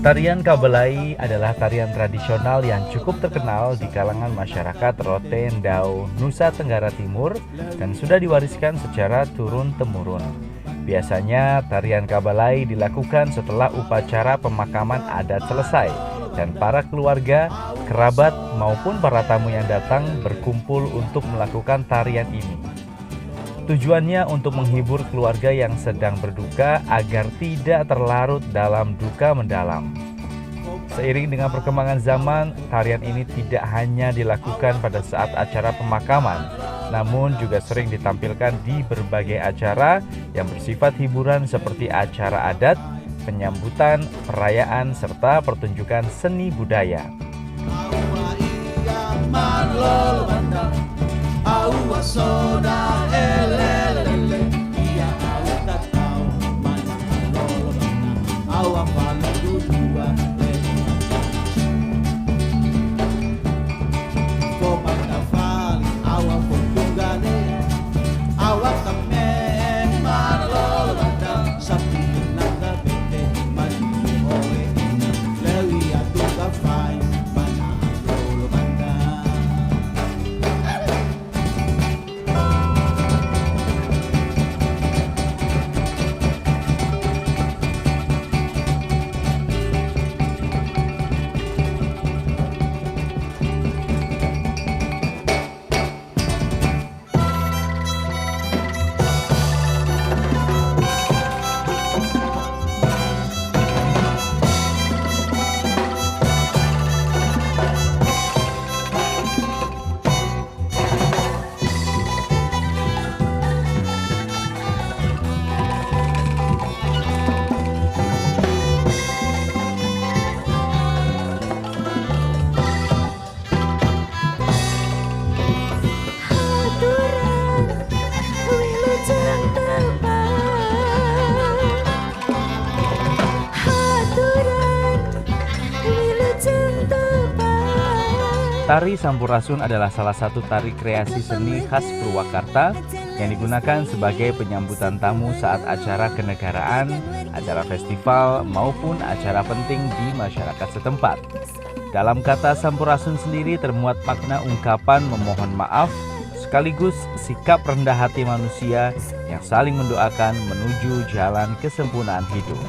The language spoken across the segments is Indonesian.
Tarian Kabelai adalah tarian tradisional yang cukup terkenal di kalangan masyarakat Rote Ndau, Nusa Tenggara Timur dan sudah diwariskan secara turun-temurun. Biasanya tarian Kabelai dilakukan setelah upacara pemakaman adat selesai dan para keluarga, kerabat maupun para tamu yang datang berkumpul untuk melakukan tarian ini. Tujuannya untuk menghibur keluarga yang sedang berduka agar tidak terlarut dalam duka mendalam. Seiring dengan perkembangan zaman, tarian ini tidak hanya dilakukan pada saat acara pemakaman, namun juga sering ditampilkan di berbagai acara yang bersifat hiburan seperti acara adat, penyambutan, perayaan, serta pertunjukan seni budaya. Tari Sampurasun adalah salah satu tari kreasi seni khas Purwakarta yang digunakan sebagai penyambutan tamu saat acara kenegaraan, acara festival, maupun acara penting di masyarakat setempat. Dalam kata Sampurasun sendiri termuat makna ungkapan memohon maaf, sekaligus sikap rendah hati manusia yang saling mendoakan menuju jalan kesempurnaan hidup.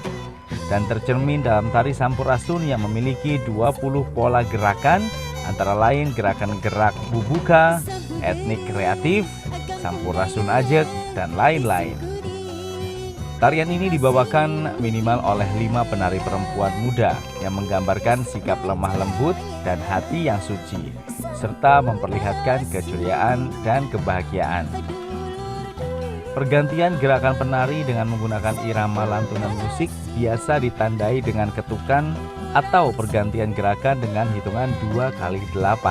Dan tercermin dalam tari Sampurasun yang memiliki 20 pola gerakan, antara lain gerakan gerak bubuka, etnik kreatif, Sampurasun ajek, dan lain-lain. Tarian ini dibawakan minimal oleh 5 penari perempuan muda yang menggambarkan sikap lemah lembut dan hati yang suci, serta memperlihatkan keceriaan dan kebahagiaan. Pergantian gerakan penari dengan menggunakan irama lantunan musik biasa ditandai dengan ketukan atau pergantian gerakan dengan hitungan 2x8.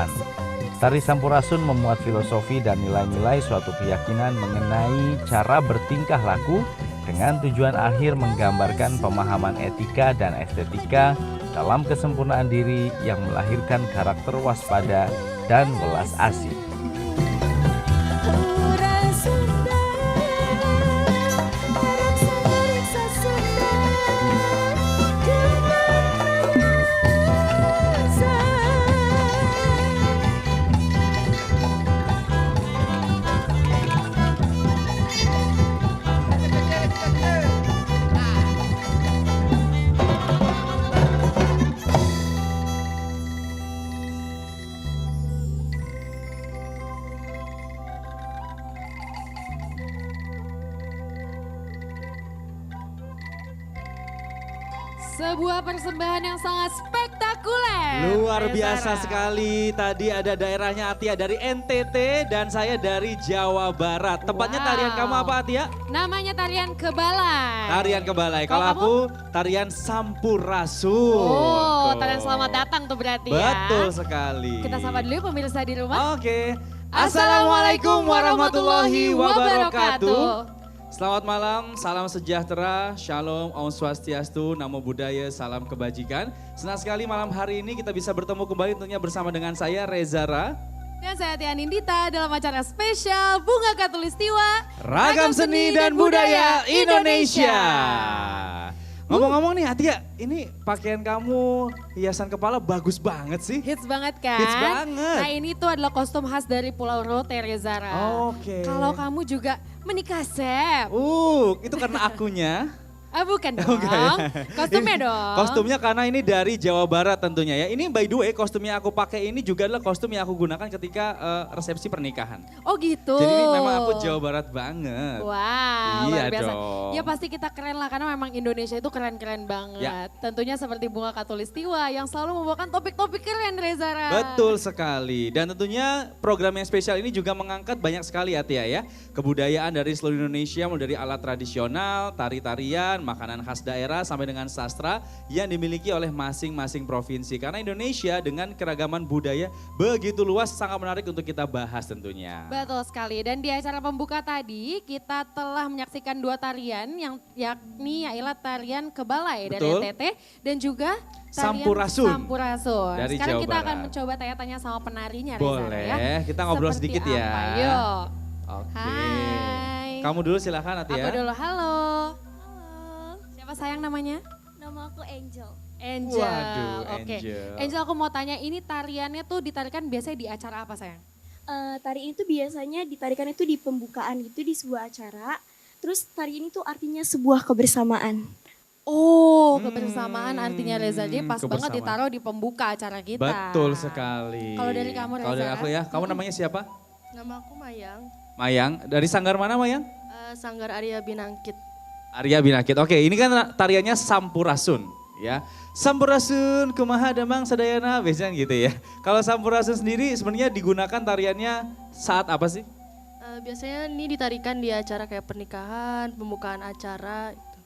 Tari Sampurasun memuat filosofi dan nilai-nilai suatu keyakinan mengenai cara bertingkah laku dengan tujuan akhir menggambarkan pemahaman etika dan estetika dalam kesempurnaan diri yang melahirkan karakter waspada dan welas asih. Sebuah persembahan yang sangat spektakuler. Luar biasa sekali. Tadi ada daerahnya Atia dari NTT dan saya dari Jawa Barat. Tepatnya tarian kamu apa, Atia? Namanya tarian Kebalai. Tarian Kebalai. Kalau aku tarian Sampurasun. Oh, tarian selamat datang tuh berarti ya. Betul sekali. Kita sapa dulu pemirsa di rumah. Oke. Assalamualaikum warahmatullahi wabarakatuh. Selamat malam, salam sejahtera, shalom, om swastiastu, namo buddhaya, salam kebajikan. Senang sekali malam hari ini kita bisa bertemu kembali tentunya bersama dengan saya Rezara. Dan saya Tia Nindita dalam acara spesial Bunga Khatulistiwa Ragam Seni dan Budaya Indonesia. Ngomong-ngomong nih Atia, ini pakaian kamu, hiasan kepala bagus banget sih. Hits banget kan? Hits banget. Nah ini tuh adalah kostum khas dari Pulau Rote, Rezara. Oke. Kalau kamu juga menikah, Sep. Itu karena akunya. Ah bukan dong, Enggak ya? kostumnya dong. Kostumnya karena ini dari Jawa Barat tentunya ya. Ini by the way kostum yang aku pakai ini juga adalah kostum yang aku gunakan ketika resepsi pernikahan. Oh gitu. Jadi ini memang aku Jawa Barat banget. Wah, Iya luar biasa. dong. Ya pasti kita keren lah karena memang Indonesia itu keren-keren banget. Ya. Tentunya seperti bunga katulistiwa yang selalu membawakan topik-topik keren, Rezara. Betul sekali. Dan tentunya program yang spesial ini juga mengangkat banyak sekali Atia ya. Kebudayaan dari seluruh Indonesia mulai dari alat tradisional, tari-tarian, makanan khas daerah sampai dengan sastra yang dimiliki oleh masing-masing provinsi. Karena Indonesia dengan keragaman budaya begitu luas sangat menarik untuk kita bahas tentunya. Betul sekali. Dan di acara pembuka tadi kita telah menyaksikan dua tarian yang yakni yaitu tarian Kebalai dari Betul. NTT dan juga tarian Sampurasun Sampurasun. dari Sekarang Jawa kita akan Barat. mencoba tanya-tanya sama penarinya Rezara Boleh, ya. kita ngobrol Seperti sedikit ya. apa? Yuk. Oke. Hai. Kamu dulu silakan Atia. Aku dulu, halo. Halo, Siapa sayang namanya? nama aku Angel. Angel. Waduh, Oke. Angel. Angel aku mau tanya ini tariannya tuh ditarikan biasanya di acara apa sayang? Tari ini tuh biasanya ditarikan itu di pembukaan gitu di sebuah acara. Terus tari ini tuh artinya sebuah kebersamaan. Oh, kebersamaan artinya Reza. Jadi pas banget kebersamaan. ditaruh di pembuka acara kita. Betul sekali. Kalau dari kamu, Kalau dari Reza? aku ya, kamu namanya siapa? Nama aku Mayang, Mayang. Dari sanggar mana Mayang? Sanggar Arya Binangkit. Arya Binakit. Oke, ini kan tariannya Sampurasun ya. Sampurasun kumaha damang sadayana biasanya gitu ya. Kalau Sampurasun sendiri sebenarnya digunakan tariannya saat apa sih? Biasanya ini ditarikan di acara kayak pernikahan, pembukaan acara. Gitu.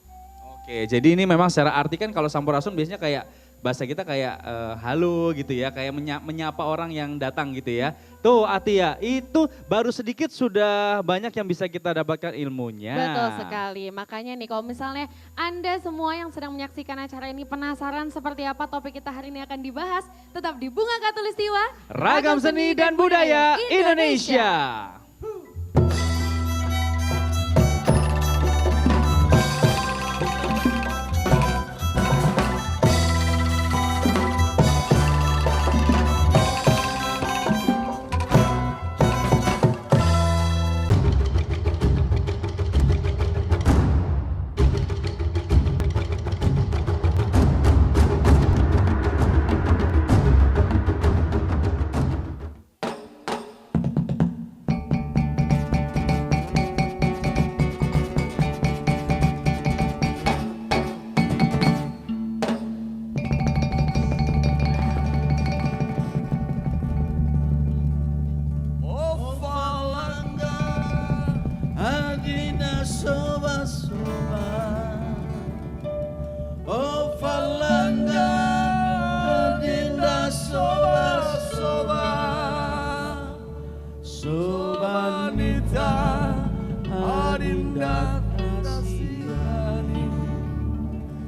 Oke, jadi ini memang secara arti kan kalau Sampurasun biasanya kayak bahasa kita kayak halo gitu ya, kayak menyapa orang yang datang gitu ya. Tuh Atia, itu baru sedikit sudah banyak yang bisa kita dapatkan ilmunya. Betul sekali. Makanya nih kalau misalnya Anda semua yang sedang menyaksikan acara ini penasaran seperti apa topik kita hari ini akan dibahas, tetap di Bunga Katulistiwa. Ragam seni dan budaya Indonesia. Adina soba soba, oh falanga. Adina soba soba, soba nita, adinda kasihani.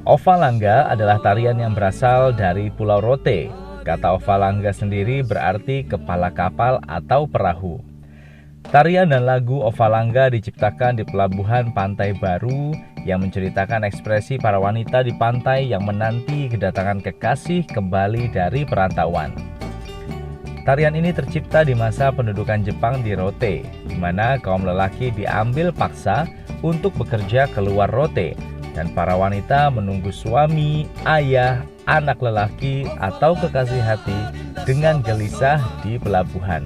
Ovalangga adalah tarian yang berasal dari Pulau Rote. Kata Ovalangga sendiri berarti kepala kapal atau perahu. Tarian dan lagu Ovalangga diciptakan di pelabuhan Pantai Baru yang menceritakan ekspresi para wanita di pantai yang menanti kedatangan kekasih kembali dari perantauan. Tarian ini tercipta di masa pendudukan Jepang di Rote, di mana kaum lelaki diambil paksa untuk bekerja keluar Rote dan para wanita menunggu suami, ayah, anak lelaki atau kekasih hati dengan gelisah di pelabuhan.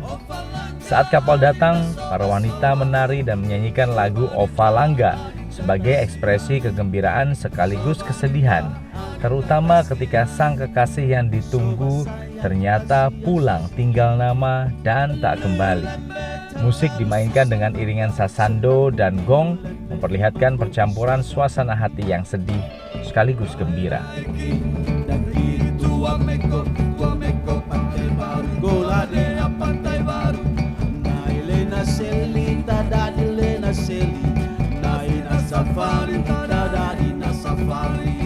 Saat kapal datang, para wanita menari dan menyanyikan lagu Ovalangga sebagai ekspresi kegembiraan sekaligus kesedihan, terutama ketika sang kekasih yang ditunggu ternyata pulang tinggal nama dan tak kembali. Musik dimainkan dengan iringan sasando dan gong, memperlihatkan percampuran suasana hati yang sedih sekaligus gembira. Tua meko pantai baru, goladea pantai baru. Nailena seli, tadadilena seli, naina safari, tadadina safari.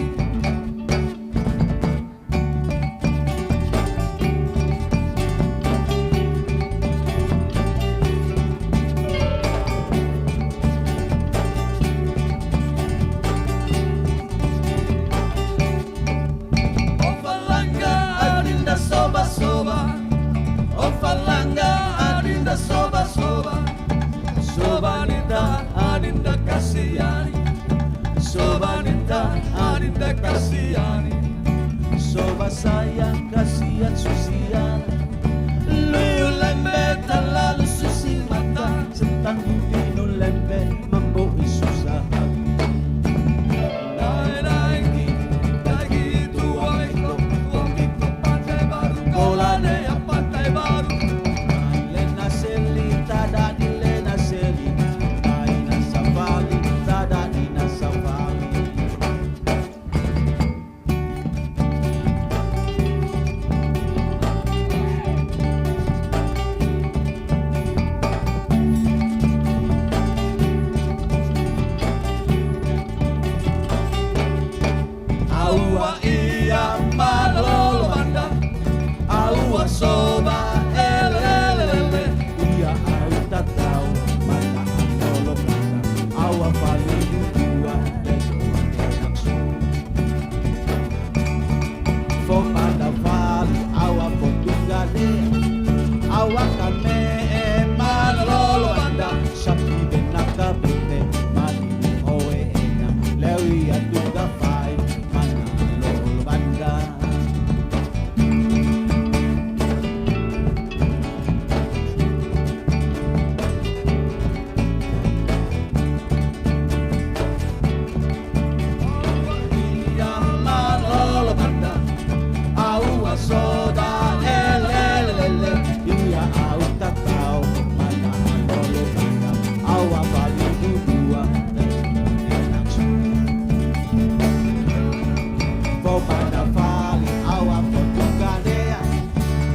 kasihan, soba sayang kasihan Susiana. Luyu lembe terlalu susi mata, sentang dino lembe membui susah hati. Lagi tua miko pantai baru, kolane ya pantai baru. Lena seli tada di lena seli, naina safari tada dina safari. Aua iya malolo banda, aua soba elelele. Iya au tak tahu mana malolo banda, aua paling dua besok enak su. Fo pada vali aua potungale, aua kame malolo banda, sapi benaka bete mani oe ena, lewi atuga fai mana malolo banda. Iya malolo banda, aua soda elelele. Iya au tak tahu mana malolo banda, aua bali dua enak su. Fo pada vali aua potunggadea,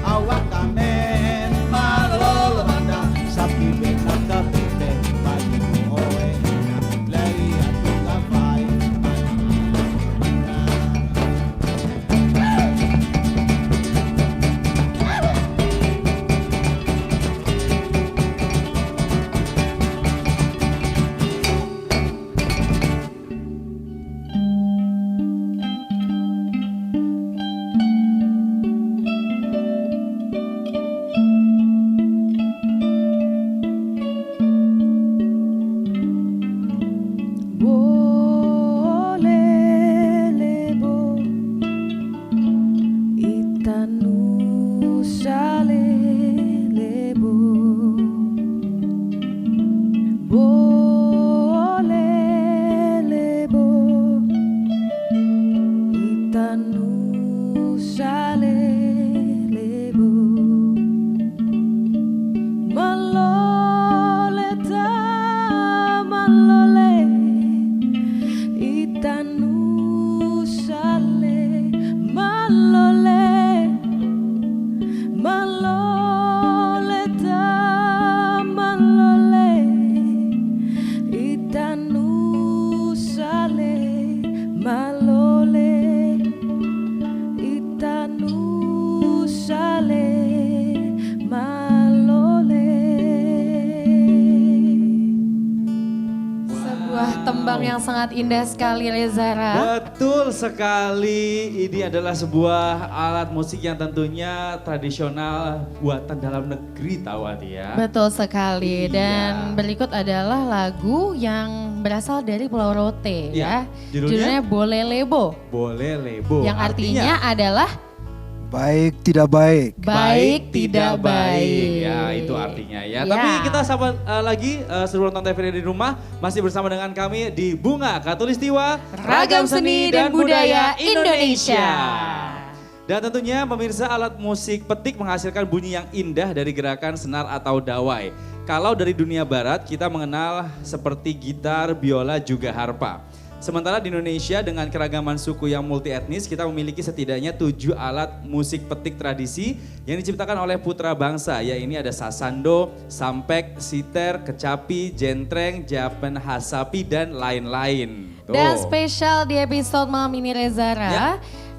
aua kamen malolo banda, sapi benaka pite bali oe enak, lei atuga vai mana boleh lebo itanu sale lebo boleh lebo itanu sale lebo malole ta malole itanu sale malole malole ta malole itanu sale malole itanu sale malole. Sebuah tembang yang sangat indah sekali Rezara. Betul sekali, ini adalah sebuah alat musik yang tentunya tradisional buatan dalam negeri Tawat ya. Betul sekali. Iya. Dan berikut adalah lagu yang berasal dari Pulau Rote Iya. ya. Judulnya? Boleh Lebo. Boleh lebo. Yang artinya adalah Baik tidak baik. baik tidak baik. Ya itu artinya ya. Ya. Tapi kita sahabat lagi seluruh nonton TVRI di rumah masih bersama dengan kami di Bunga Katulistiwa Ragam Seni dan Budaya Indonesia. Dan tentunya pemirsa alat musik petik menghasilkan bunyi yang indah dari gerakan senar atau dawai. Kalau dari dunia barat kita mengenal seperti gitar, biola juga harpa. Sementara di Indonesia dengan keragaman suku yang multi etnis kita memiliki setidaknya 7 alat musik petik tradisi yang diciptakan oleh putra bangsa. Ya ini ada sasando, sampek, siter, kecapi, jentreng, japen, hasapi dan lain-lain. Tuh. Dan spesial di episode malam ini Rezara, Ya.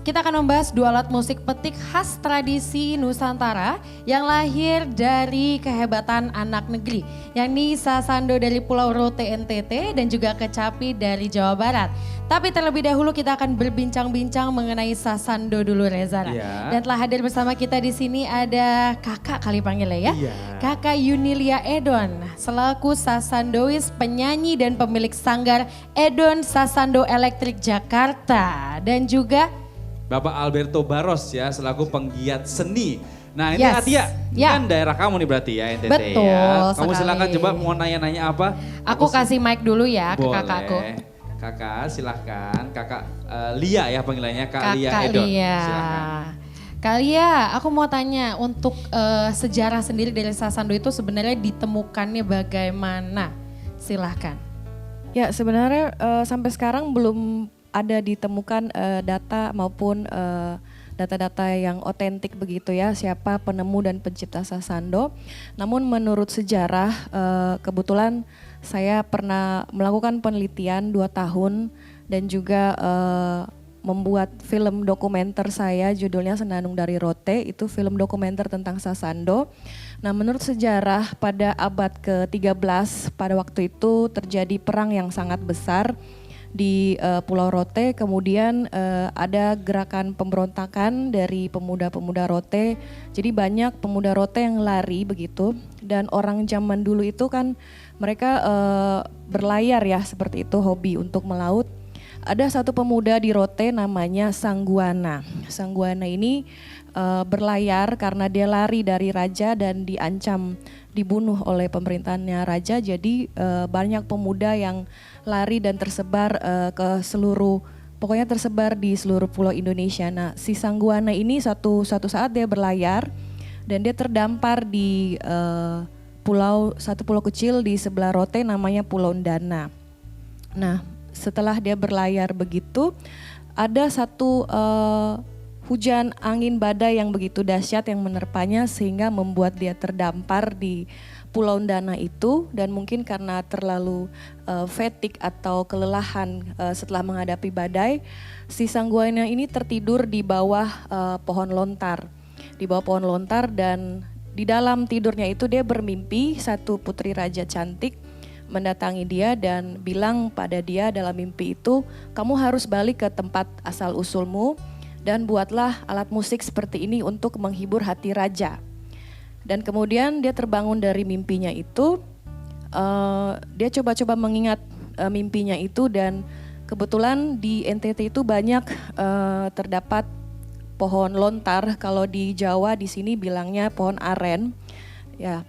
kita akan membahas dua alat musik petik khas tradisi Nusantara yang lahir dari kehebatan anak negeri, yakni sasando dari Pulau Rote NTT dan juga kecapi dari Jawa Barat. Tapi terlebih dahulu kita akan berbincang-bincang mengenai sasando dulu, Reza. Iya. Dan telah hadir bersama kita di sini ada kakak kali panggilnya ya. Iya. Kakak Yunilia Edon selaku sasandois, penyanyi dan pemilik sanggar Edon Sasando Elektrik Jakarta, dan juga Bapak Alberto Barros ya selaku penggiat seni. Nah ini Yes. Atia, ini Ya. kan daerah kamu nih berarti ya NTT Betul ya. Kamu sekali. silakan coba mau nanya-nanya apa? aku kasih mic dulu ya ke Boleh. kakakku. Kakak silahkan, kakak Lia ya panggilannya, Kak Lia Kakak Edon. Lia. Silahkan. Kak Lia, aku mau tanya untuk sejarah sendiri dari sasando itu sebenarnya ditemukannya bagaimana? Silahkan. Ya sebenarnya sampai sekarang belum ada ditemukan data maupun data-data yang otentik begitu ya, siapa penemu dan pencipta sasando. Namun menurut sejarah kebetulan saya pernah melakukan penelitian 2 tahun dan juga membuat film dokumenter saya, judulnya Senandung dari Rote, itu film dokumenter tentang sasando. Nah menurut sejarah pada abad ke-13 pada waktu itu terjadi perang yang sangat besar di Pulau Rote, kemudian ada gerakan pemberontakan dari pemuda-pemuda Rote. Jadi banyak pemuda Rote yang lari begitu, dan orang zaman dulu itu kan mereka berlayar ya seperti itu, hobi untuk melaut. Ada satu pemuda di Rote namanya Sangguana. Sangguana ini berlayar karena dia lari dari raja dan diancam dibunuh oleh pemerintahannya raja. Jadi banyak pemuda yang lari dan tersebar ke seluruh, pokoknya tersebar di seluruh pulau Indonesia. Nah si Sangguana ini satu saat dia berlayar dan dia terdampar di satu pulau kecil di sebelah Rote namanya Pulau Ndana. Nah setelah dia berlayar begitu, ada satu hujan angin badai yang begitu dahsyat yang menerpanya sehingga membuat dia terdampar di Pulau Ndana itu, dan mungkin karena terlalu fatigue atau kelelahan setelah menghadapi badai, si Sangguana ini tertidur di bawah pohon lontar. Di bawah pohon lontar, dan di dalam tidurnya itu dia bermimpi satu putri raja cantik mendatangi dia dan bilang pada dia dalam mimpi itu, kamu harus balik ke tempat asal usulmu dan buatlah alat musik seperti ini untuk menghibur hati raja. Dan kemudian dia terbangun dari mimpinya itu, dia coba-coba mengingat mimpinya itu, dan kebetulan di NTT itu banyak terdapat pohon lontar. Kalau di Jawa di sini bilangnya pohon aren. Ya,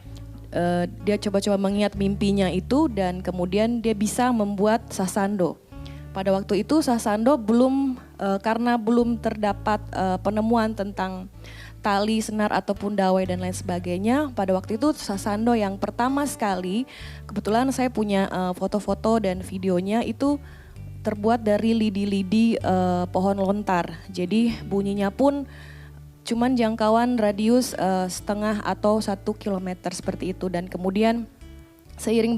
dia coba-coba mengingat mimpinya itu dan kemudian dia bisa membuat sasando. Pada waktu itu sasando belum karena belum terdapat penemuan tentang tali, senar ataupun dawai dan lain sebagainya. Pada waktu itu sasando yang pertama sekali, kebetulan saya punya foto-foto dan videonya, itu terbuat dari lidi-lidi pohon lontar. Jadi bunyinya pun cuman jangkauan radius setengah atau 1 kilometer seperti itu. Dan kemudian seiring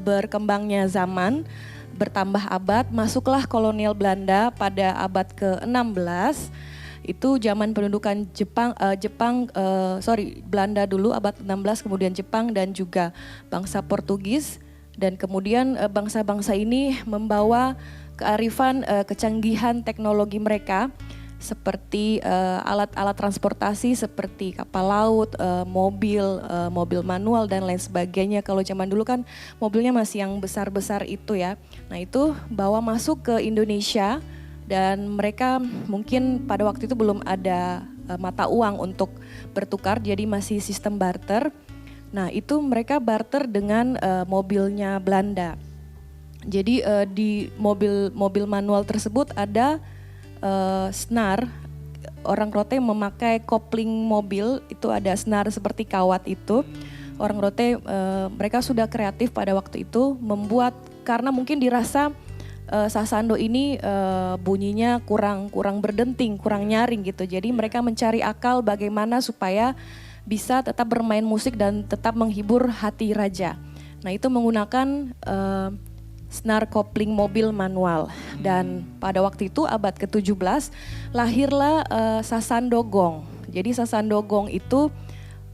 berkembangnya zaman, bertambah abad, masuklah kolonial Belanda pada abad ke-16. Itu zaman pendudukan Belanda dulu abad 16, kemudian Jepang dan juga bangsa Portugis, dan kemudian bangsa-bangsa ini membawa kearifan, kecanggihan teknologi mereka seperti alat-alat transportasi seperti kapal laut, mobil manual dan lain sebagainya. Kalau zaman dulu kan mobilnya masih yang besar-besar itu ya. Nah itu bawa masuk ke Indonesia. Dan mereka mungkin pada waktu itu belum ada mata uang untuk bertukar, jadi masih sistem barter. Nah itu mereka barter dengan mobilnya Belanda. Jadi di mobil manual tersebut ada senar. Orang Rote memakai kopling mobil, itu ada senar seperti kawat itu. Orang Rote mereka sudah kreatif pada waktu itu membuat, karena mungkin dirasa sasando ini bunyinya kurang berdenting, kurang nyaring gitu. Jadi mereka mencari akal bagaimana supaya bisa tetap bermain musik dan tetap menghibur hati raja. Nah itu menggunakan senar kopling mobil manual. Dan pada waktu itu abad ke-17 lahirlah sasando gong. Jadi sasando gong itu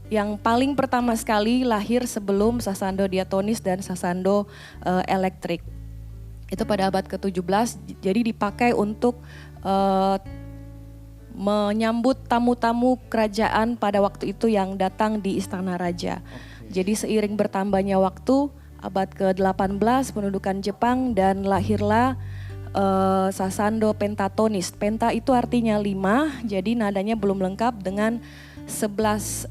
yang paling pertama sekali lahir sebelum sasando diatonis dan sasando elektrik. Itu pada abad ke-17, jadi dipakai untuk menyambut tamu-tamu kerajaan pada waktu itu yang datang di Istana Raja. Jadi seiring bertambahnya waktu, abad ke-18 pendudukan Jepang dan lahirlah sasando pentatonis. Penta itu artinya 5, jadi nadanya belum lengkap dengan 11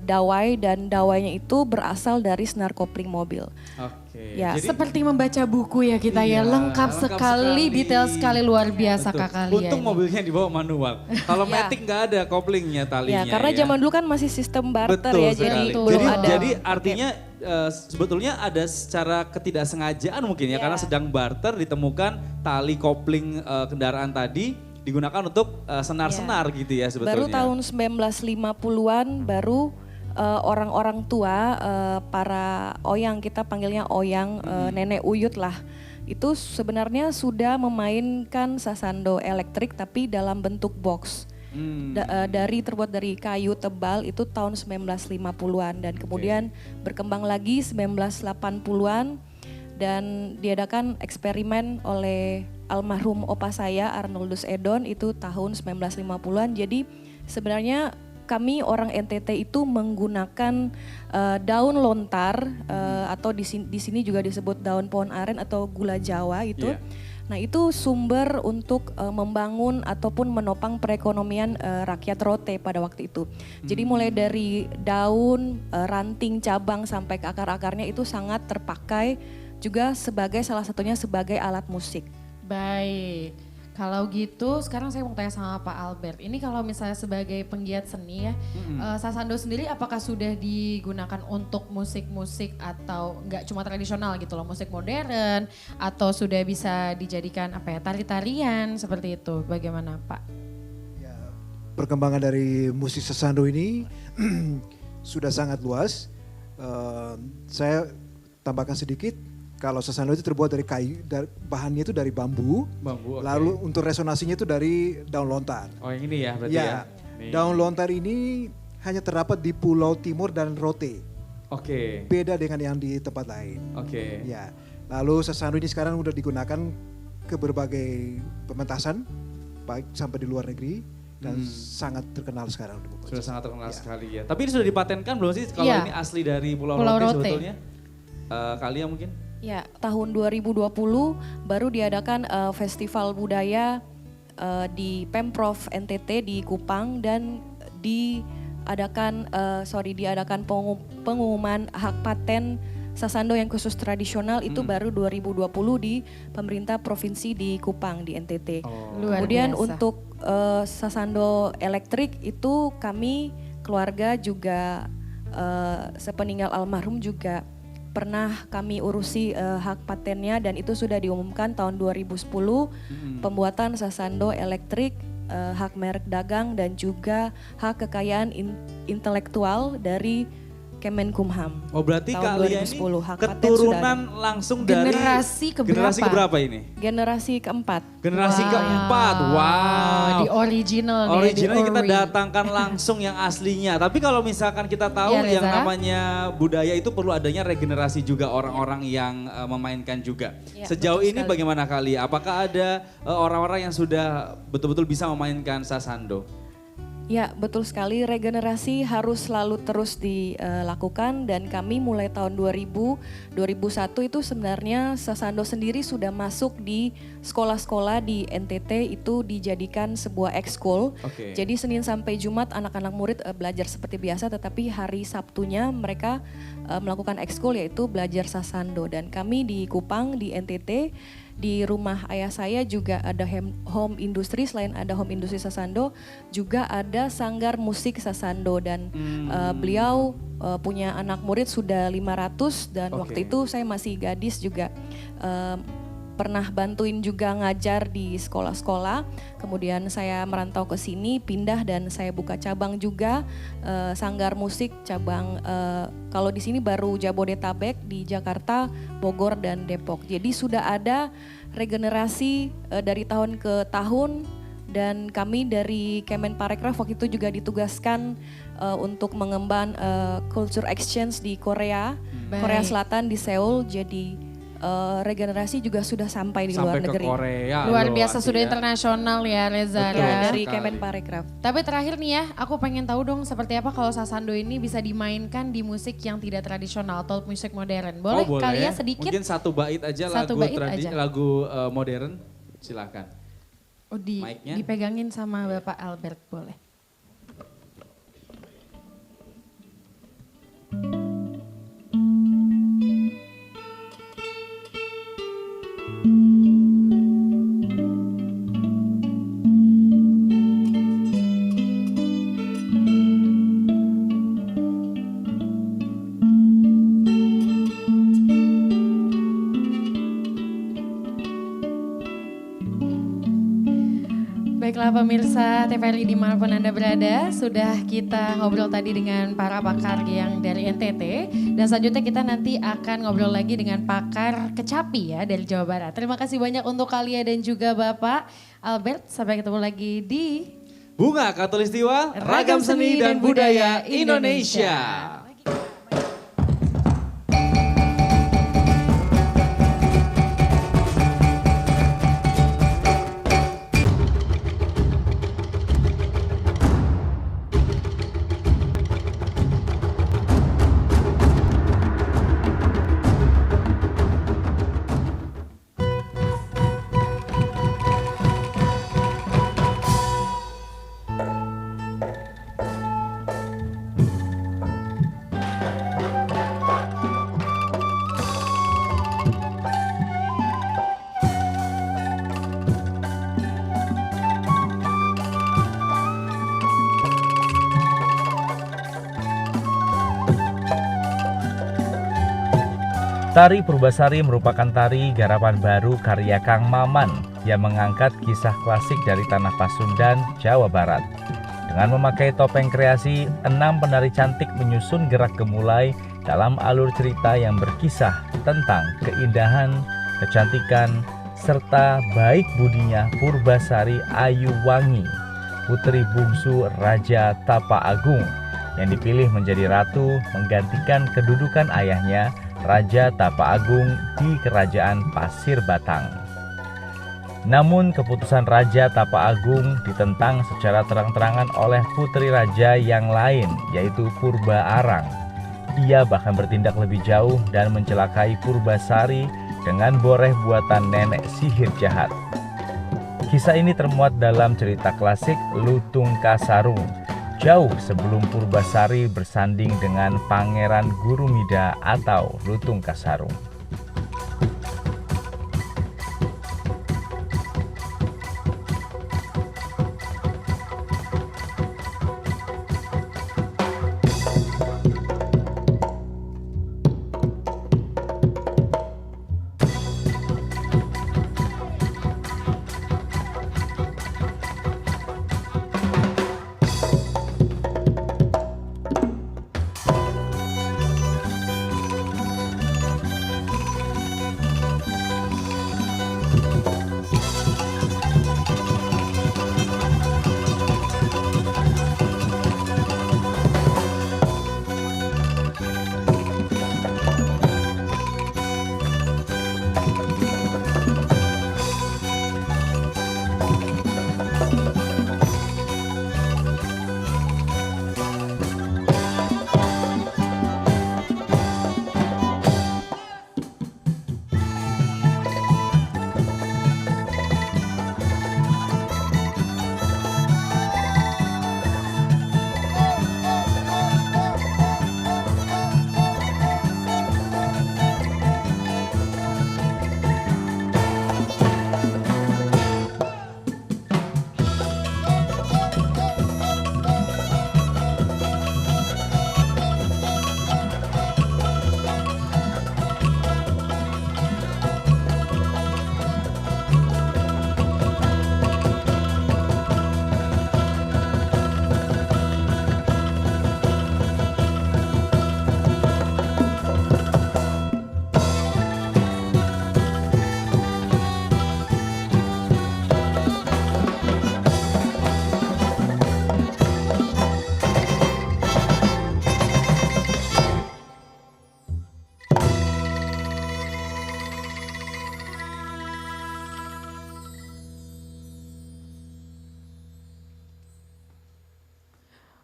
dawai dan dawainya itu berasal dari senar kopling mobil. Oke. Ya. Jadi Seperti membaca buku ya kita ya, Iya, lengkap sekali, detail sekali, luar biasa betul. Kak Kalia. Untung ini. mobilnya dibawa manual. Kalau Ya. matic nggak ada koplingnya talinya. Ya, karena zaman dulu kan masih sistem barter ya, jadi sekali. belum ada. Jadi artinya sebetulnya ada secara ketidaksengajaan mungkin ya, Ya. karena sedang barter ditemukan tali kopling kendaraan tadi digunakan untuk senar-senar gitu ya sebetulnya. Baru tahun 1950-an baru orang-orang tua, para oyang, kita panggilnya oyang, nenek uyut lah. Itu sebenarnya sudah memainkan sasando elektrik tapi dalam bentuk box. Terbuat dari kayu tebal itu tahun 1950-an dan kemudian berkembang lagi 1980-an dan diadakan eksperimen oleh almarhum opa saya Arnoldus Edon itu tahun 1950-an. Jadi sebenarnya kami orang NTT itu menggunakan daun lontar atau di sini juga disebut daun pohon aren atau gula Jawa itu. Nah itu sumber untuk membangun ataupun menopang perekonomian rakyat Rote pada waktu itu. Jadi mulai dari daun, ranting, cabang sampai ke akar-akarnya itu sangat terpakai juga salah satunya sebagai alat musik. Baik, kalau gitu sekarang saya mau tanya sama Pak Albert. Ini kalau misalnya sebagai penggiat seni ya, sasando sendiri apakah sudah digunakan untuk musik-musik atau enggak cuma tradisional gitu loh, musik modern atau sudah bisa dijadikan apa ya, tari-tarian seperti itu, bagaimana Pak? Ya, perkembangan dari musik sasando ini sudah sangat luas. Saya tambahkan sedikit. Kalau sasando itu terbuat dari kayu, bahannya itu dari bambu. Bambu, oke. Lalu untuk resonansinya itu dari daun lontar. Oh yang ini ya berarti ya. Ya, Nih. daun lontar ini hanya terdapat di Pulau Timur dan Rote. Oke. Beda dengan yang di tempat lain. Oke. Ya, lalu sasando ini sekarang udah digunakan ke berbagai pementasan, baik sampai di luar negeri dan sangat terkenal sekarang. Sudah sangat terkenal Ya. sekali ya. Tapi ini sudah dipatenkan belum sih kalau Iya. ini asli dari Pulau Pulau Rote Rote. sebetulnya? Kalian mungkin? Ya, tahun 2020 baru diadakan festival budaya di Pemprov NTT di Kupang dan diadakan pengumuman hak paten sasando yang khusus tradisional itu baru 2020 di pemerintah provinsi di Kupang di NTT. Luar Kemudian biasa. untuk sasando elektrik itu kami keluarga juga sepeninggal almarhum juga pernah kami urusi hak patennya dan itu sudah diumumkan tahun 2010 pembuatan sasando elektrik, hak merek dagang dan juga hak kekayaan intelektual dari Kemenkumham. Oh berarti Tahun kalian 2010, ini hak paten keturunan langsung dari Generasi keberapa? Generasi keberapa ini? Generasi keempat. Generasi keempat. Wow. Di original nih, Original di kita ori. datangkan langsung yang aslinya. Tapi kalau misalkan kita tahu Iya, yang Reza. namanya budaya itu perlu adanya regenerasi juga orang-orang yang memainkan juga. Ya, Sejauh betul ini sekali. bagaimana kali? Apakah ada orang-orang yang sudah betul-betul bisa memainkan sasando? Ya betul sekali, regenerasi harus selalu terus dilakukan dan kami mulai tahun 2001 itu sebenarnya sasando sendiri sudah masuk di sekolah-sekolah di NTT itu dijadikan sebuah ekskul. Oke. Jadi Senin sampai Jumat anak-anak murid belajar seperti biasa tetapi hari Sabtunya mereka melakukan ekskul yaitu belajar sasando dan kami di Kupang di NTT di rumah ayah saya juga ada home industri, selain ada home industri sasando juga ada sanggar musik sasando dan beliau punya anak murid sudah 500 dan Oke. waktu itu saya masih gadis juga pernah bantuin juga ngajar di sekolah-sekolah. Kemudian saya merantau ke sini, pindah dan saya buka cabang juga, Sanggar Musik cabang kalau di sini baru Jabodetabek, di Jakarta, Bogor dan Depok. Jadi sudah ada regenerasi dari tahun ke tahun, dan kami dari Kemenparekraf waktu itu juga ditugaskan untuk mengemban culture exchange di Korea, Korea Selatan di Seoul. Jadi regenerasi juga sudah sampai di luar negeri. Sampai ke Korea. Luar loh, biasa, sudah artinya. internasional ya Reza. Betul. Ya. Dari Sekali. Kemenparekraf. Tapi terakhir nih ya, aku pengen tahu dong seperti apa kalau sasando ini bisa dimainkan di musik yang tidak tradisional atau musik modern. Boleh, Oh, boleh. kali ya sedikit? Mungkin satu bait aja Satu bait aja. lagu modern. Silakan. Oh, Mic-nya. dipegangin sama Bapak Albert, boleh. Baiklah pemirsa TVRI dimanapun Anda berada, sudah kita ngobrol tadi dengan para pakar yang dari NTT. Dan selanjutnya kita nanti akan ngobrol lagi dengan pakar kecapi ya dari Jawa Barat. Terima kasih banyak untuk kalian dan juga Bapak Albert. Sampai ketemu lagi di Bunga Katulistiwa, Ragam Seni dan Budaya Indonesia. Tari Purbasari merupakan tari garapan baru karya Kang Maman yang mengangkat kisah klasik dari tanah Pasundan, Jawa Barat. Dengan memakai topeng kreasi, 6 penari cantik menyusun gerak gemulai dalam alur cerita yang berkisah tentang keindahan, kecantikan, serta baik budinya Purbasari Ayuwangi, putri bungsu Raja Tapa Agung yang dipilih menjadi ratu menggantikan kedudukan ayahnya Raja Tapa Agung di Kerajaan Pasir Batang. Namun keputusan Raja Tapa Agung ditentang secara terang-terangan oleh putri raja yang lain, yaitu Purba Arang. Ia bahkan bertindak lebih jauh dan mencelakai Purbasari dengan boreh buatan nenek sihir jahat. Kisah ini termuat dalam cerita klasik Lutung Kasarung, jauh sebelum Purbasari bersanding dengan Pangeran Gurumida atau Lutung Kasarung.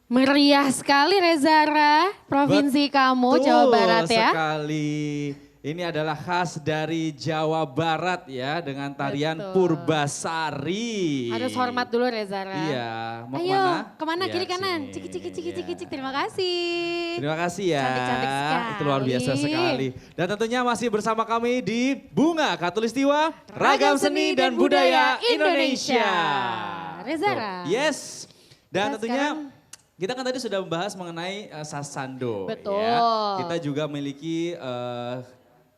Meriah sekali Rezara, provinsi kamu Jawa Barat ya. Sekali. Ini adalah khas dari Jawa Barat ya dengan tarian Betul. Purbasari. Harus hormat dulu Rezara. Iya, mau Ayo, kemana? kemana? Ya, Kiri kanan. sini. Ciki ciki ciki Iya. ciki ciki. Terima kasih. Terima kasih ya. Cantik-cantik sekali. Itu luar biasa sekali. Dan tentunya masih bersama kami di Bunga Katulistiwa Ragam Seni dan Budaya Indonesia. Rezara. Tuh, yes. Dan Kita tentunya sekarang- kita kan tadi sudah membahas mengenai sasando. Betul. Ya. Kita juga memiliki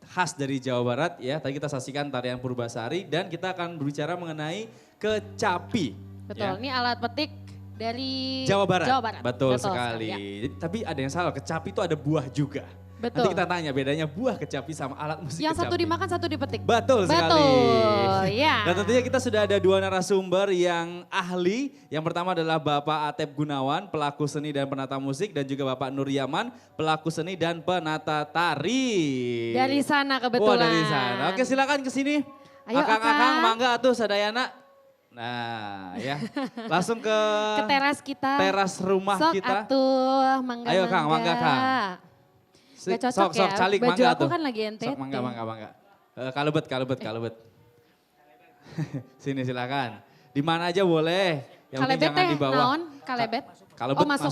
khas dari Jawa Barat ya. Tadi kita saksikan tarian Purbasari dan kita akan berbicara mengenai kecapi. Betul, ya. ini alat petik dari Jawa Barat. Jawa Barat. Betul, sekali. ya. Jadi, tapi ada yang salah, kecapi itu ada buah juga. Betul. Nanti kita tanya bedanya buah kecapi sama alat musik Yang satu kecapi. dimakan, satu dipetik. Betul sekali. Betul, ya. Dan tentunya kita sudah ada dua narasumber yang ahli. Yang pertama adalah Bapak Atep Gunawan, pelaku seni dan penata musik. Dan juga Bapak Nur Yaman, pelaku seni dan penata tari. Dari sana kebetulan. Oh, dari sana. Oke, silakan ke sini. Ayo, Akang-akang, Akang. mangga atuh sadayana. Nah, ya. Langsung ke Ke teras kita. teras rumah Sok kita. atuh, mangga. Ayo, Kang, mangga, Kang. Gak cocok sok ya, calik baju mangga aku tuh. kan lagi NTT. Sok mangga. Kalebet. Sini silakan. Di mana aja boleh. Yang penting Kalebet jangan teh, di bawah. naon? Kalebet? Kalebet Oh masuk.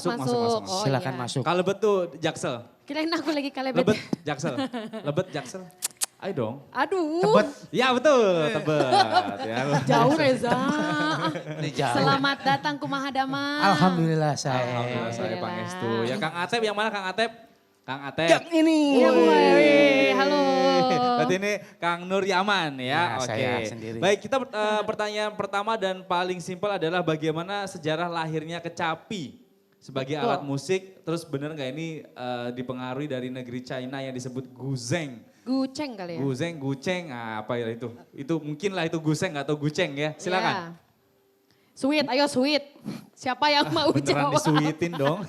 Oh, Silakan iya. masuk. Kalebet tuh jaksel. Kirain aku lagi kalebet. Lebet jaksel. Lebet jaksel. Ayo dong. Aduh. Tebet. Ya betul, tebet. Ya. Jauh Reza. Ini jauh. Selamat datang kumaha damang. Alhamdulillah saya. Alhamdulillah saya Alhamdulillah. pangestu. Ya Kang Atep yang mana Kang Atep? Kang Atep. Yang ini. Wih, halo. Berarti ini Kang Nur Yaman ya. Ya, Oke. saya sendiri. Baik, kita pertanyaan pertama dan paling simpel adalah bagaimana sejarah lahirnya kecapi sebagai Betul. alat musik. Terus benar nggak ini dipengaruhi dari negeri China yang disebut guzeng. Guceng kali ya. Guceng, apa ya itu? Itu mungkin lah itu guzeng atau guceng ya. Silakan. Ya. Sweet, ayo sweet. Siapa yang mau Beneran jawab? disuitin dong.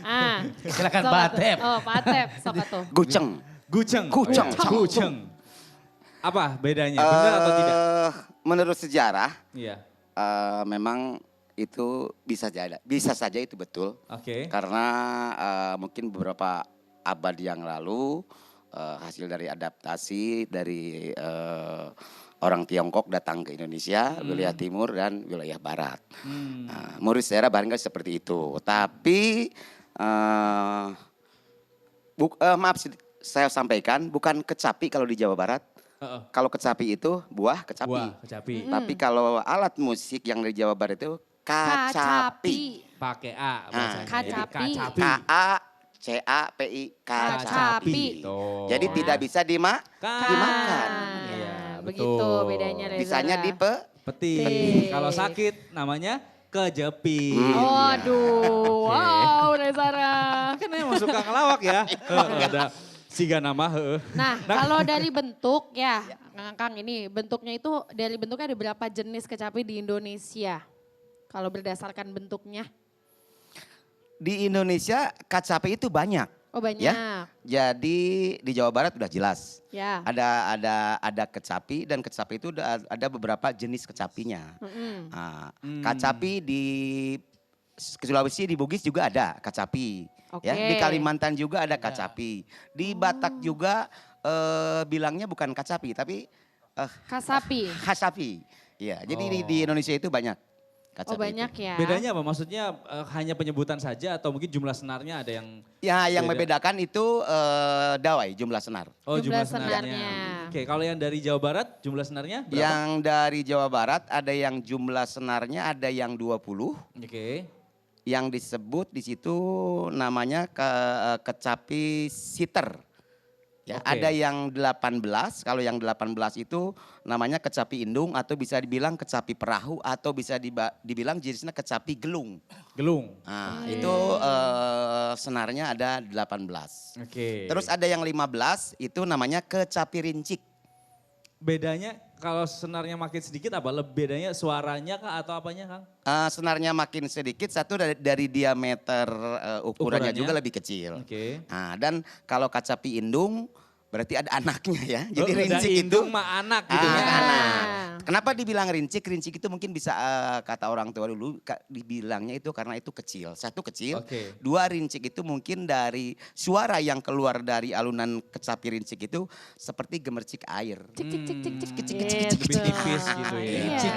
Ah. Silakan Sok Pak atuh. Atep. Oh, Pak Atep, sok atuh. Guceng. Guceng. Guceng. Guceng. Apa bedanya? Benar atau tidak? Menurut sejarah, Iya. memang itu bisa saja itu betul. Oke. Karena mungkin beberapa abad yang lalu hasil dari adaptasi dari orang Tiongkok datang ke Indonesia, wilayah timur dan wilayah barat. Menurut sejarah barangkali seperti itu. Tapi maaf saya sampaikan, bukan kecapi kalau di Jawa Barat. Heeh. Kalau kecapi itu buah kecapi. Buah kecapi. Tapi kalau alat musik yang dari Jawa Barat itu kacapi. Pakai A bahasanya. Jadi Kacapi. Kacapi. K-A-C-A-P-I. Kacapi. Tuh. Jadi tidak bisa dimakan. Iya, Begitu betul. bedanya Reza. Bisanya Petik. Petik. Kalau sakit namanya kejepit. Waduh, wow Rezara. Kan emang suka ngelawak ya. Ada siga nama. Nah, kalau dari bentuk ya, Kang ini bentuknya itu dari bentuknya ada berapa jenis kecapi di Indonesia? Kalau berdasarkan bentuknya. Di Indonesia kacapi itu banyak. Oh banyak. Ya. Jadi di Jawa Barat udah jelas. Ya. Ada kecapi dan kecapi itu ada beberapa jenis kecapinya. Nah, kacapi di Sulawesi, di Bugis juga ada kacapi. Oke. Ya, di Kalimantan juga ada kacapi. Di Batak juga bilangnya bukan kacapi tapi Kasapi. kasapi. Ya, jadi di Indonesia itu banyak kacapi. Oh banyak itu. ya. Bedanya apa? Maksudnya hanya penyebutan saja atau mungkin jumlah senarnya ada yang Ya, yang beda? membedakan itu dawai jumlah senar. Oh Jumlah jumlah senarnya. senarnya. Oke, kalau yang dari Jawa Barat jumlah senarnya berapa? Yang dari Jawa Barat ada yang jumlah senarnya ada yang 20. Oke. Yang disebut di situ namanya kecapi siter. Ya, Oke. ada yang 18, kalau yang 18 itu namanya kecapi indung atau bisa dibilang kecapi perahu atau bisa dibilang jenisnya kecapi gelung. Gelung. Nah, itu senarnya ada 18. Oke. Terus ada yang 15 itu namanya kecapi rincik. Bedanya kalau senarnya makin sedikit apa? Bedanya suaranya kah atau apanya Kang? Senarnya makin sedikit, satu dari diameter ukurannya Ukurannya? juga lebih kecil. Oke. Nah, dan kalau kacapi indung berarti ada anaknya ya. Jadi Udah rincik itu indung mah anak gitu ya. anak. Kenapa dibilang rincik? Rincik itu mungkin bisa kata orang tua dulu dibilangnya itu karena itu kecil. Satu kecil, Oke. dua rincik itu mungkin dari suara yang keluar dari alunan kecapi rincik itu seperti gemercik air. Cik cik cik cik cik cik Lebih gitu. tipis gitu ya. Iya.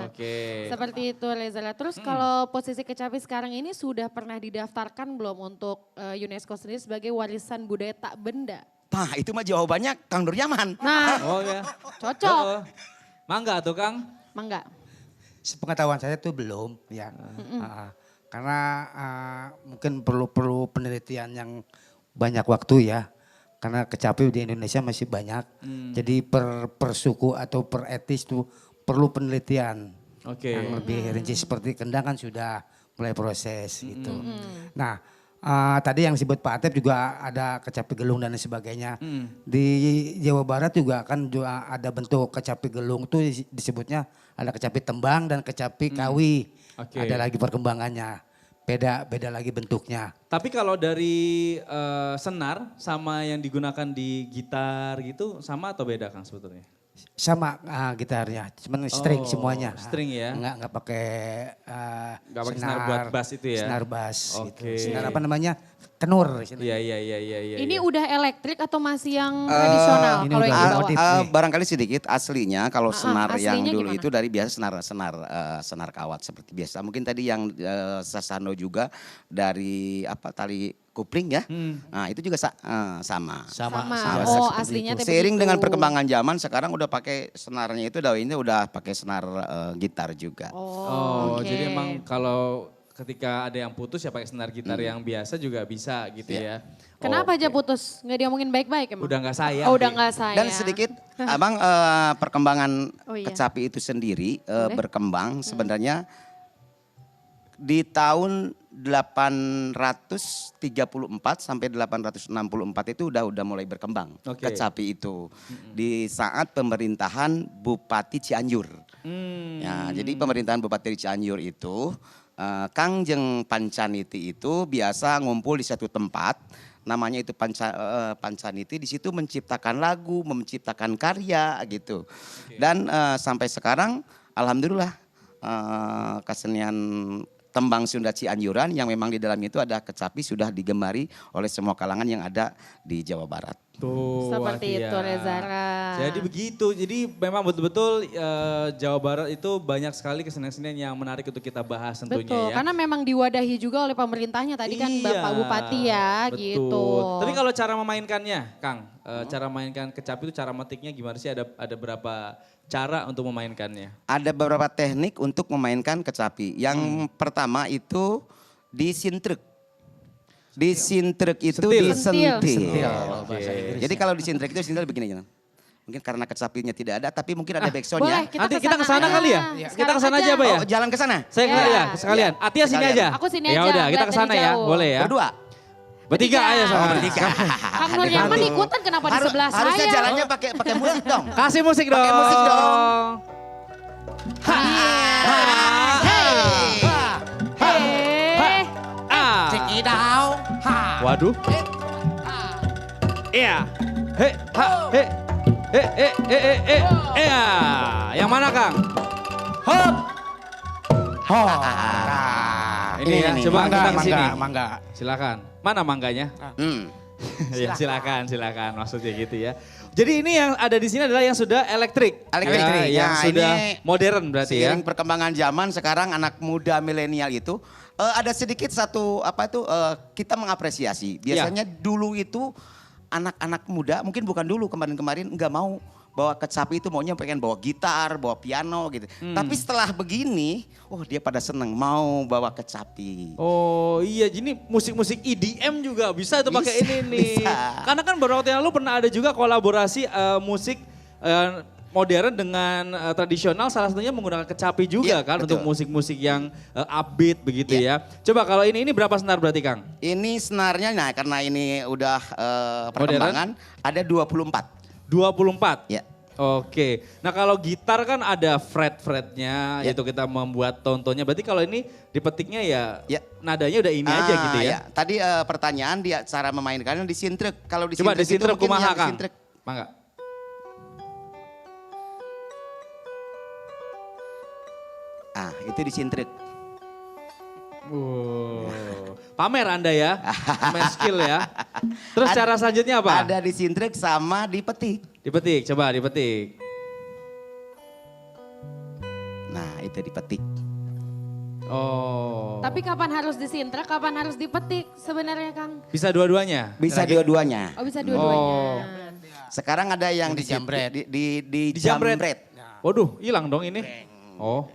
Oke. Seperti itu Reza. Terus kalau posisi kecapi sekarang ini sudah pernah didaftarkan belum untuk UNESCO sendiri sebagai warisan budaya tak benda? Nah itu mah jawabannya Kang Nur Yaman. Nah, Oh ya. cocok. Oh. Mangga tuh Kang. Mangga. Sepengetahuan saya tuh belum ya. Karena mungkin perlu penelitian yang banyak waktu ya. Karena kecapi di Indonesia masih banyak. Jadi per suku atau per etis tuh perlu penelitian. Oke. Yang lebih rinci seperti kendang kan sudah mulai proses gitu. Nah tadi yang disebut Pak Atep juga ada kecapi gelung dan lain sebagainya. Di Jawa Barat juga kan juga ada bentuk kecapi gelung tuh disebutnya ada kecapi tembang dan kecapi kawi. Oke. Ada lagi perkembangannya. Beda lagi bentuknya. Tapi kalau dari senar sama yang digunakan di gitar gitu sama atau beda Kang sebetulnya? Sama gitarnya, cuman string semuanya. String ya? Enggak pakai Nggak pakai senar buat bass itu ya? Senar bass Oke. gitu. Senar apa namanya? Tenur. Iya. Ini udah elektrik atau masih yang tradisional ini kalau yang udah dibawa? otomatis. Barangkali sedikit aslinya kalau senar yang aslinya dulu gimana? itu dari biasa senar kawat seperti biasa. Mungkin tadi yang Sasando juga dari tali kupling ya. Nah itu juga sama. Sama. Sama Oh seperti aslinya itu. tuh Seiring begitu. dengan perkembangan zaman sekarang udah pakai senarnya itu ini udah pakai senar gitar juga. Oh, oke. jadi emang kalau ketika ada yang putus ya pakai senar gitar yang biasa juga bisa gitu ya. Kenapa aja Oke. putus? Nggak diomongin baik-baik emang? Udah nggak sayang. Oh udah Dik. nggak sayang. Dan sedikit abang perkembangan Oh, iya. kecapi itu sendiri Boleh. berkembang sebenarnya di tahun 834 sampai 864 itu udah mulai berkembang Oke. kecapi itu di saat pemerintahan Bupati Cianjur. Ya, jadi pemerintahan Bupati Cianjur itu Kangjeng Pancaniti itu biasa ngumpul di satu tempat, namanya itu Pancaniti. Di situ menciptakan lagu, menciptakan karya gitu. Dan sampai sekarang, alhamdulillah kesenian tembang Sunda Cianjuran yang memang di dalamnya itu ada kecapi sudah digemari oleh semua kalangan yang ada di Jawa Barat. Tuh, Seperti Watia. itu Rezara. Jadi begitu, jadi memang betul-betul Jawa Barat itu banyak sekali kesenian-kesenian yang menarik untuk kita bahas tentunya Betul, ya. karena memang diwadahi juga oleh pemerintahnya tadi kan Iya, Bapak Bupati ya betul. gitu. Tapi kalau cara memainkannya, Kang, cara memainkan kecapi itu cara metiknya gimana sih? Ada berapa cara untuk memainkannya? Ada beberapa teknik untuk memainkan kecapi. Yang pertama itu disintrek. Disintrek itu Sentil. disentil. Oke. Jadi kalau disintrek itu sintil begini aja. Mungkin karena kecapinya tidak ada, tapi mungkin ada Boleh, backsoundnya. Nanti kita kesana aja. kali ya? Kita Sekarang kesana aja Pak ya? Oh, jalan ke sana. Saya Ya. sekalian, sekalian. Atia sini Sekalian. aja. Aku sini Ya aja, udah, kita lihat kesana dari ya, jauh. boleh ya. Berdua. Bertiga aja sama. Bertiga. Kang Nur Yaman ikutan kenapa di sebelah Harusnya saya? jalannya pakai musik dong. Kasih musik dong. Pakai musik dong. Eh, Ah. Waduh. Iya. He, ha, he. Iya. Yang mana Kang? Hop. Ini ya, coba kita ke sini. Mangga. Silakan. Mana mangganya? Hmm. Ya, silakan. Maksudnya gitu ya. Jadi ini yang ada di sini adalah yang sudah elektrik. Elektrik. Ya, yang Nah, sudah ini modern berarti ya. Seiring perkembangan zaman sekarang anak muda milenial itu ada sedikit kita mengapresiasi. Biasanya dulu itu anak-anak muda mungkin bukan dulu kemarin-kemarin nggak mau bawa kecapi itu maunya pengen bawa gitar, bawa piano gitu. Tapi setelah begini, dia pada seneng mau bawa kecapi. Oh iya, jadi musik-musik EDM juga bisa itu pakai Bisa, ini nih. bisa. Karena kan beberapa waktu yang lalu pernah ada juga kolaborasi musik modern dengan tradisional, salah satunya menggunakan kecapi juga Iya, kan betul. untuk musik-musik yang upbeat begitu ya. Coba kalau ini berapa senar berarti Kang? Ini senarnya, karena ini udah perkembangan, ada 24. 24. Ya. Oke, nah kalau gitar kan ada fret-fretnya, Ya. itu kita membuat tontonnya. Berarti kalau ini dipetiknya ya, Ya. nadanya udah ini aja gitu ya. Tadi pertanyaan dia cara memainkannya disintrek. Kalau Coba disintrek itu disintrek mungkin kumaha yang Kang. disintrek. Mangga. Itu disintrek. Pamer Anda ya, pamer skill ya. Terus cara selanjutnya apa? Ada disintrek sama dipetik. Dipetik, coba dipetik. Nah itu dipetik. Oh. Tapi kapan harus disintrek, kapan harus dipetik sebenarnya Kang? Bisa dua-duanya? Bisa dua-duanya. Oh bisa dua-duanya. Oh. Sekarang ada yang di Dijambret. di Dijambret. jambret. Waduh, hilang dong ini. Oh.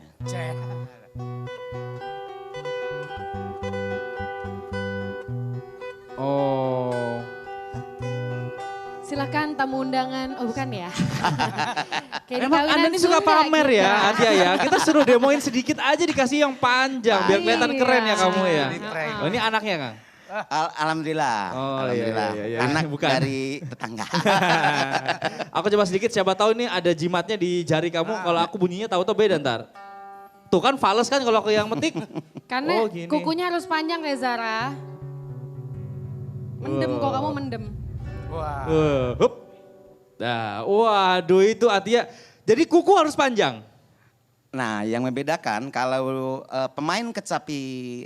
Oh. Silakan tamu undangan, oh bukan ya? Kayak di Emang kawinan Anda ini suka Sunda pamer gitu. ya, Atia ya. Kita suruh demoin sedikit aja dikasih yang panjang biar kelihatan Iya. keren ya kamu ya. Heeh. Oh ini anaknya Kang? Alhamdulillah. Oh, Alhamdulillah. iya, iya. Anak Bukan. dari tetangga. Aku coba sedikit, siapa tahu ini ada jimatnya di jari kamu. Kalau aku bunyinya tahu-tahu beda ntar. Tuh kan fales kan kalau aku yang metik. Karena Oh, gini. kukunya harus panjang ya Zara. Mendem kok kamu mendem. Hup. Nah, waduh itu Atia. Jadi kuku harus panjang. Nah yang membedakan kalau pemain kecapi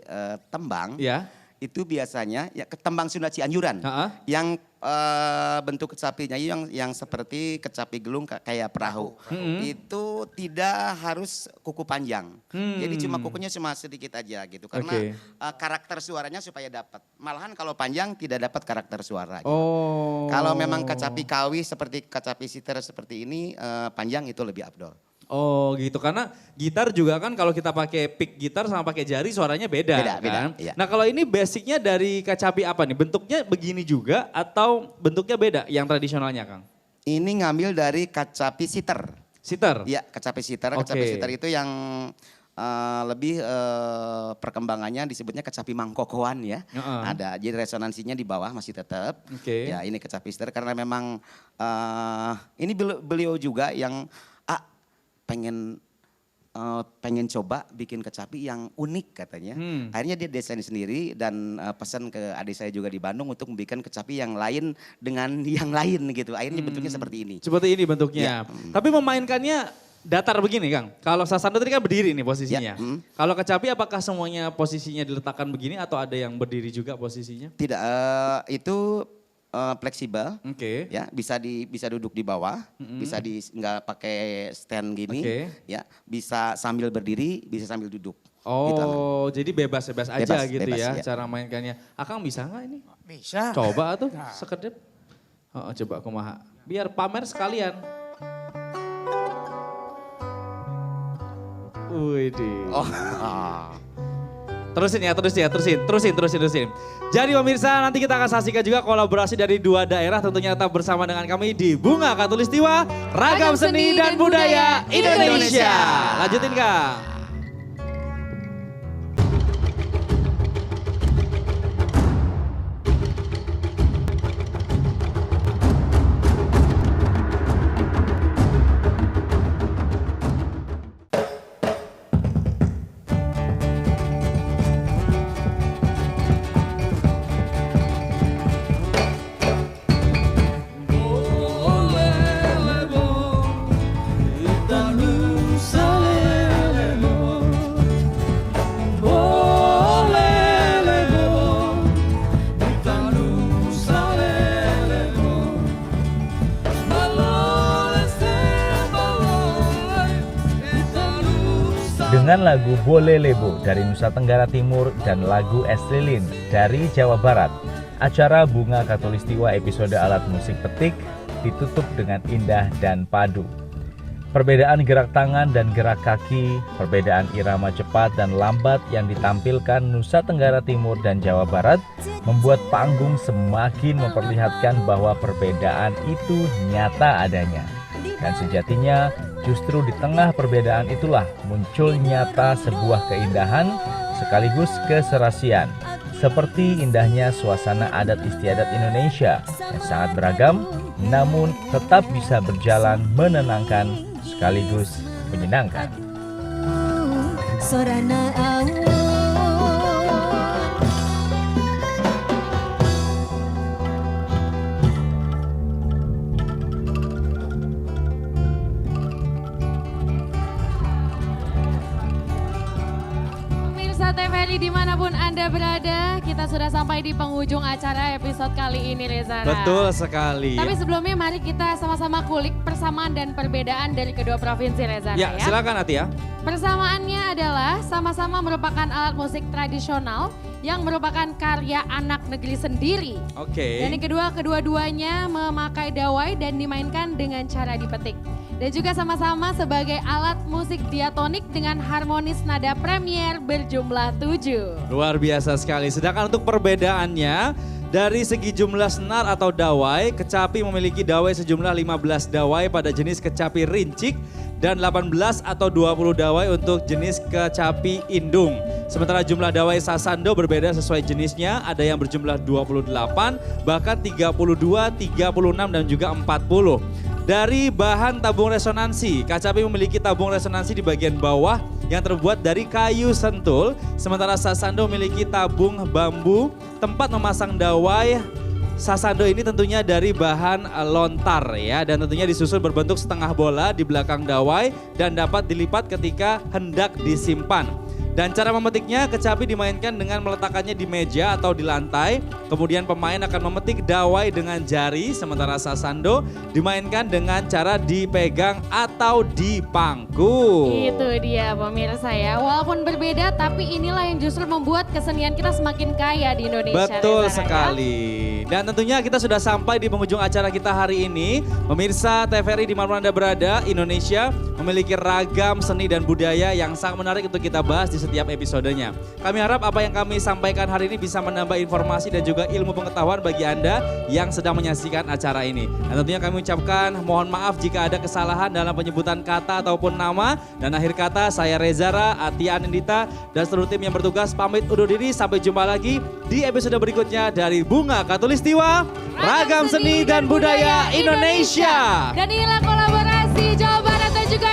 tembang. Ya. Itu biasanya ya ketembang Sunda Cianjuran. Yang bentuk kecapinya yang seperti kecapi gelung kayak perahu. Itu tidak harus kuku panjang. Jadi cuma kukunya cuma sedikit aja gitu. Karena karakter suaranya supaya dapat. Malahan kalau panjang tidak dapat karakter suara. Gitu. Oh. Kalau memang kecapi kawi seperti kecapi siter seperti ini panjang itu lebih abdol. Oh gitu, karena gitar juga kan kalau kita pakai pick gitar sama pakai jari suaranya beda, kan? iya. Nah kalau ini basicnya dari kecapi apa nih? Bentuknya begini juga atau bentuknya beda yang tradisionalnya Kang? Ini ngambil dari kecapi siter. Siter? Iya kecapi siter. Oke. Kecapi siter itu yang lebih perkembangannya disebutnya kecapi mangkokoan ya. Ada, jadi resonansinya di bawah masih tetap. Oke. Ya ini kecapi siter karena memang ini beliau juga yang pengen coba bikin kecapi yang unik katanya. Akhirnya dia desain sendiri dan pesan ke adik saya juga di Bandung untuk membuat kecapi yang lain dengan yang lain gitu. Akhirnya bentuknya seperti ini. Seperti ini bentuknya. Tapi memainkannya datar begini Kang. Kalau Sasando tadi kan berdiri nih posisinya. Kalau kecapi apakah semuanya posisinya diletakkan begini atau ada yang berdiri juga posisinya? Tidak, itu fleksibel, ya bisa duduk di bawah, bisa nggak pakai stand gini, ya bisa sambil berdiri, bisa sambil duduk. Oh, gitu, jadi bebas-bebas aja gitu bebas, ya cara mainkannya. Akang bisa nggak ini? Bisa. Coba tuh sekedip. Oh, coba kumaha. Biar pamer sekalian. Widih. Terusin. Jadi pemirsa nanti kita akan saksikan juga kolaborasi dari dua daerah tentunya tetap bersama dengan kami di Bunga Khatulistiwa Ragam Seni dan Budaya Indonesia. Lanjutin Kang. Dengan lagu Bole Lebo dari Nusa Tenggara Timur dan lagu Es Lilin dari Jawa Barat, acara Bunga Khatulistiwa episode alat musik petik ditutup dengan indah dan padu. Perbedaan gerak tangan dan gerak kaki, perbedaan irama cepat dan lambat yang ditampilkan Nusa Tenggara Timur dan Jawa Barat membuat panggung semakin memperlihatkan bahwa perbedaan itu nyata adanya. Dan sejatinya justru di tengah perbedaan itulah muncul nyata sebuah keindahan sekaligus keserasian. Seperti indahnya suasana adat istiadat Indonesia yang sangat beragam namun tetap bisa berjalan menenangkan sekaligus menyenangkan. Sorana Pemirsa TVRI dimanapun Anda berada, kita sudah sampai di penghujung acara episode kali ini, Reza. Betul sekali. Tapi sebelumnya mari kita sama-sama kulik persamaan dan perbedaan dari kedua provinsi, Reza. Ya, silakan Atia. Persamaannya adalah sama-sama merupakan alat musik tradisional yang merupakan karya anak negeri sendiri. Oke. Dan yang kedua, kedua-duanya memakai dawai dan dimainkan dengan cara dipetik. Dan juga sama-sama sebagai alat musik diatonik dengan harmonis nada premier berjumlah 7. Luar biasa sekali. Sedangkan untuk perbedaannya, dari segi jumlah senar atau dawai, kecapi memiliki dawai sejumlah 15 dawai pada jenis kecapi rincik dan 18 atau 20 dawai untuk jenis kecapi indung. Sementara jumlah dawai sasando berbeda sesuai jenisnya, ada yang berjumlah 28, bahkan 32, 36 dan juga 40. Dari bahan tabung resonansi, kacapi memiliki tabung resonansi di bagian bawah yang terbuat dari kayu sentul, sementara sasando memiliki tabung bambu tempat memasang dawai. Sasando ini tentunya dari bahan lontar ya, dan tentunya disusun berbentuk setengah bola di belakang dawai dan dapat dilipat ketika hendak disimpan. Dan cara memetiknya, kecapi dimainkan dengan meletakkannya di meja atau di lantai. Kemudian pemain akan memetik dawai dengan jari, sementara sasando dimainkan dengan cara dipegang atau dipangku. Itu dia pemirsa ya, walaupun berbeda tapi inilah yang justru membuat kesenian kita semakin kaya di Indonesia. Betul Reza, sekali. Dan tentunya kita sudah sampai di penghujung acara kita hari ini. Pemirsa TVRI dimanapun Anda berada, Indonesia memiliki ragam seni dan budaya yang sangat menarik untuk kita bahas di setiap episodenya. Kami harap apa yang kami sampaikan hari ini bisa menambah informasi dan juga ilmu pengetahuan bagi Anda yang sedang menyaksikan acara ini. Dan tentunya kami ucapkan mohon maaf jika ada kesalahan dalam penyebutan kata ataupun nama. Dan akhir kata saya Rezara, Atia Anindita dan seluruh tim yang bertugas pamit undur diri. Sampai jumpa lagi di episode berikutnya dari Bunga Katulistiwa, Ragam Seni dan Budaya Indonesia. Dan inilah kolaborasi Jawa Barat dan juga